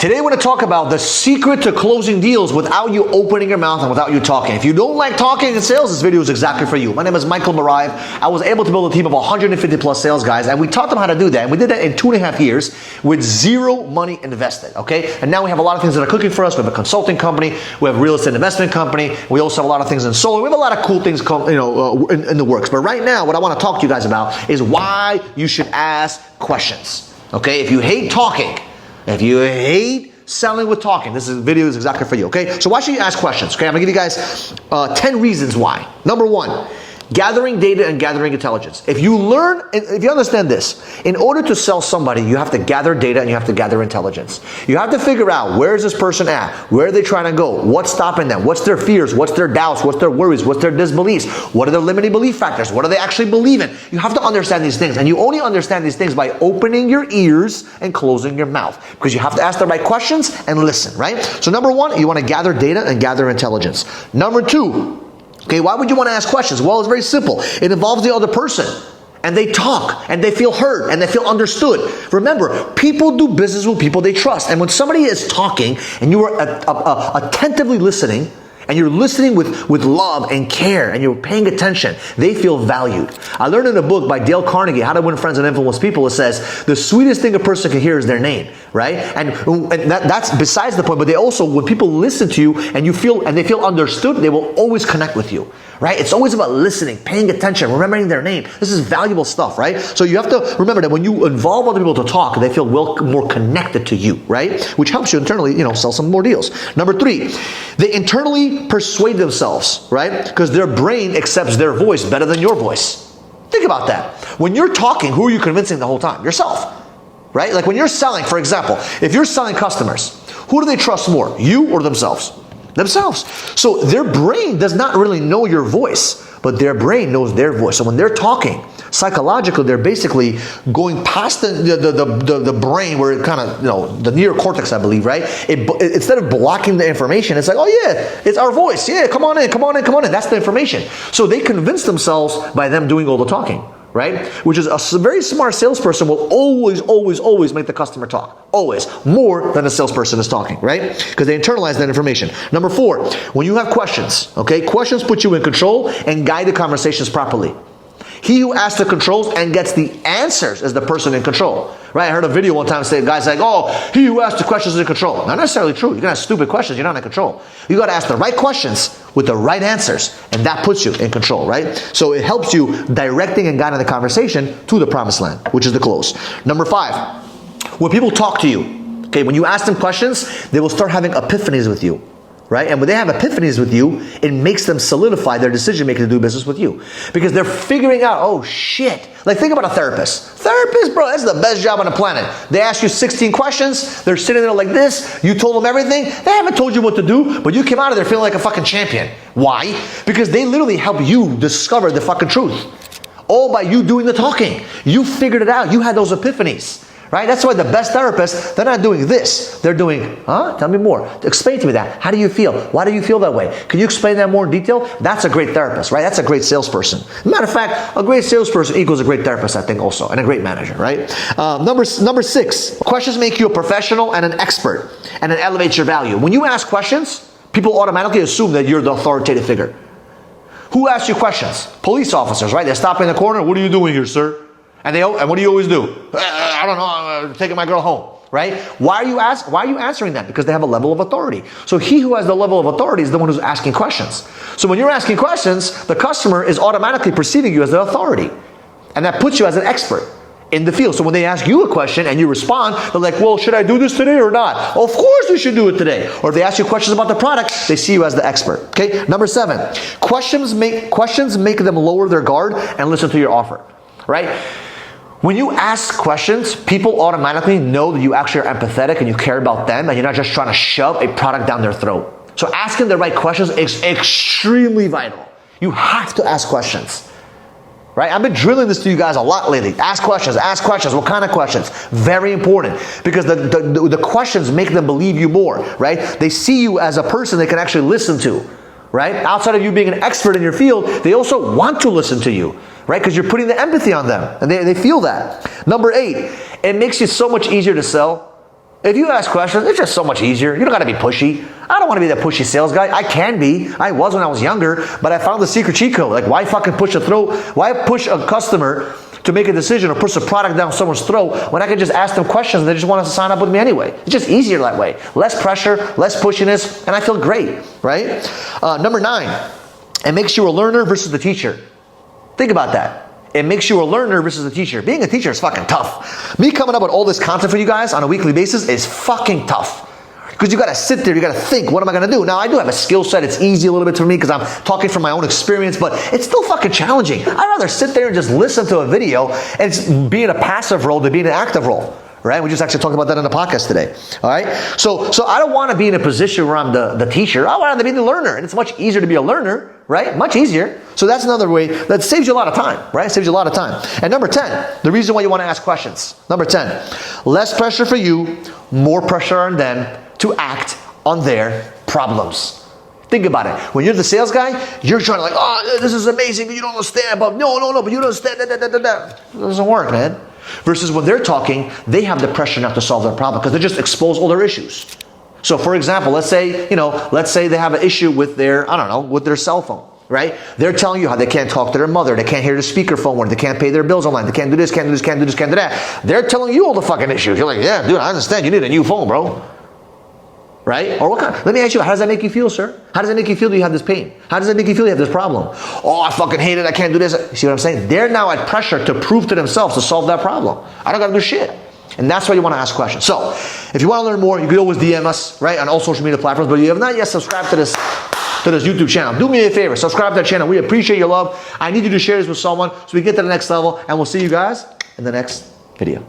Today I want to talk about the secret to closing deals without you opening your mouth and without you talking. If you don't like talking in sales, this video is exactly for you. My name is Michael Marive. I was able to build a team of 150 plus sales guys, and we taught them how to do that. And we did that in 2.5 years with zero money invested, okay? And now we have a lot of things that are cooking for us. We have a consulting company. We have a real estate investment company. We also have a lot of things in solar. We have a lot of cool things in the works. But right now, what I want to talk to you guys about is why you should ask questions, okay? If you hate talking, if you hate selling with talking, this video is exactly for you, okay? So why should you ask questions, okay? I'm gonna give you guys 10 reasons why. Number one, gathering data and gathering intelligence. If you understand this, in order to sell somebody, you have to gather data and you have to gather intelligence. You have to figure out, where is this person at? Where are they trying to go? What's stopping them? What's their fears? What's their doubts? What's their worries? What's their disbeliefs? What are their limiting belief factors? What do they actually believe in? You have to understand these things, and you only understand these things by opening your ears and closing your mouth, because you have to ask the right questions and listen, right? So number one, you want to gather data and gather intelligence. Number two, okay, why would you want to ask questions? Well, it's very simple. It involves the other person, and they talk, and they feel heard, and they feel understood. Remember, people do business with people they trust. And when somebody is talking, and you are attentively listening, and you're listening with love and care, and you're paying attention, they feel valued. I learned in a book by Dale Carnegie, How to Win Friends and Influence People, it says, the sweetest thing a person can hear is their name, right? And that's besides the point, but they also, when people listen to you and they feel understood, they will always connect with you, right? It's always about listening, paying attention, remembering their name. This is valuable stuff, right? So you have to remember that when you involve other people to talk, they feel more connected to you, right? Which helps you internally, sell some more deals. Number three, they internally persuade themselves, right? Because their brain accepts their voice better than your voice. Think about that. When you're talking, who are you convincing the whole time? Yourself, right? Like when you're selling, for example, if you're selling customers, who do they trust more, you or themselves? Themselves. So their brain does not really know your voice, but their brain knows their voice. So when they're talking, psychologically, they're basically going past the brain where it kind of, the neocortex, I believe, right? Instead of blocking the information, it's like, oh yeah, it's our voice. Yeah, come on in, come on in, come on in. That's the information. So they convince themselves by them doing all the talking, right? Which is a very smart salesperson will always make the customer talk. Always. More than a salesperson is talking, right? Because they internalize that information. Number four, when you have questions, okay? Questions put you in control and guide the conversations properly. He who asks the controls and gets the answers is the person in control, right? I heard a video one time say, guys like, oh, he who asks the questions is in control. Not necessarily true. You can ask stupid questions, you're not in control. You got to ask the right questions with the right answers, and that puts you in control, right? So it helps you directing and guiding the conversation to the promised land, which is the close. Number five, when people talk to you, okay, when you ask them questions, they will start having epiphanies with you. Right? And when they have epiphanies with you, it makes them solidify their decision making to do business with you. Because they're figuring out, oh shit. Like think about a therapist. Therapist, bro, that's the best job on the planet. They ask you 16 questions, they're sitting there like this, you told them everything, they haven't told you what to do, but you came out of there feeling like a fucking champion. Why? Because they literally help you discover the fucking truth. All by you doing the talking. You figured it out, you had those epiphanies. Right? That's why the best therapists, they're not doing this. They're doing, Tell me more. Explain to me that. How do you feel? Why do you feel that way? Can you explain that more in detail? That's a great therapist, right? That's a great salesperson. Matter of fact, a great salesperson equals a great therapist, I think also, and a great manager, right? Number six, questions make you a professional and an expert, and it elevates your value. When you ask questions, people automatically assume that you're the authoritative figure. Who asks you questions? Police officers, right? They stop in the corner. What are you doing here, sir? And what do you always do? I don't know, I'm taking my girl home, right? Why are you answering that? Because they have a level of authority. So he who has the level of authority is the one who's asking questions. So when you're asking questions, the customer is automatically perceiving you as the authority. And that puts you as an expert in the field. So when they ask you a question and you respond, they're like, well, should I do this today or not? Of course you should do it today. Or if they ask you questions about the product, they see you as the expert. Okay? Number seven, questions make them lower their guard and listen to your offer, right? When you ask questions, people automatically know that you actually are empathetic and you care about them and you're not just trying to shove a product down their throat. So asking the right questions is extremely vital. You have to ask questions, right? I've been drilling this to you guys a lot lately. Ask questions. What kind of questions? Very important, because the questions make them believe you more, right? They see you as a person they can actually listen to, right? Outside of you being an expert in your field, they also want to listen to you, right? Because you're putting the empathy on them, and they feel that. Number 8, it makes you so much easier to sell If you ask questions, it's just so much easier. You don't gotta be pushy. I don't wanna be that pushy sales guy. I can be. I was when I was younger, but I found the secret cheat code. Like, why fucking push a throat? Why push a customer to make a decision or push a product down someone's throat when I can just ask them questions and they just want to sign up with me anyway? It's just easier that way. Less pressure, less pushiness, and I feel great, right? Number 9, it makes you a learner versus the teacher. Think about that. It makes you a learner versus a teacher. Being a teacher is fucking tough. Me coming up with all this content for you guys on a weekly basis is fucking tough. Because you gotta sit there, you gotta think, what am I gonna do? Now, I do have a skill set, it's easy a little bit for me because I'm talking from my own experience, but it's still fucking challenging. I'd rather sit there and just listen to a video and be in a passive role than be in an active role. Right? We just actually talked about that in the podcast today. All right? So I don't want to be in a position where I'm the teacher. I want to be the learner. And it's much easier to be a learner, right? Much easier. So that's another way that saves you a lot of time, right? Saves you a lot of time. And number 10, the reason why you want to ask questions. Number 10, less pressure for you, more pressure on them to act on their problems. Think about it. When you're the sales guy, you're trying to like, oh, this is amazing, but you don't understand. But no, but you don't understand. It doesn't work, man. Versus when they're talking, they have the pressure not to solve their problem because they just expose all their issues. So for example, let's say they have an issue with their, with their cell phone, right? They're telling you how they can't talk to their mother, they can't hear the speakerphone word, they can't pay their bills online, they can't do this, can't do this, can't do this, can't do that. They're telling you all the fucking issues. You're like, yeah, dude, I understand. You need a new phone, bro. Right? Or what kind? Let me ask you, how does that make you feel, sir? How does it make you feel that you have this pain? How does it make you feel you have this problem? Oh, I fucking hate it. I can't do this. You see what I'm saying? They're now at pressure to prove to themselves to solve that problem. I don't got to do shit. And that's why you want to ask questions. So, if you want to learn more, you can always DM us, right, on all social media platforms. But if you have not yet subscribed to this YouTube channel, do me a favor. Subscribe to that channel. We appreciate your love. I need you to share this with someone so we get to the next level. And we'll see you guys in the next video.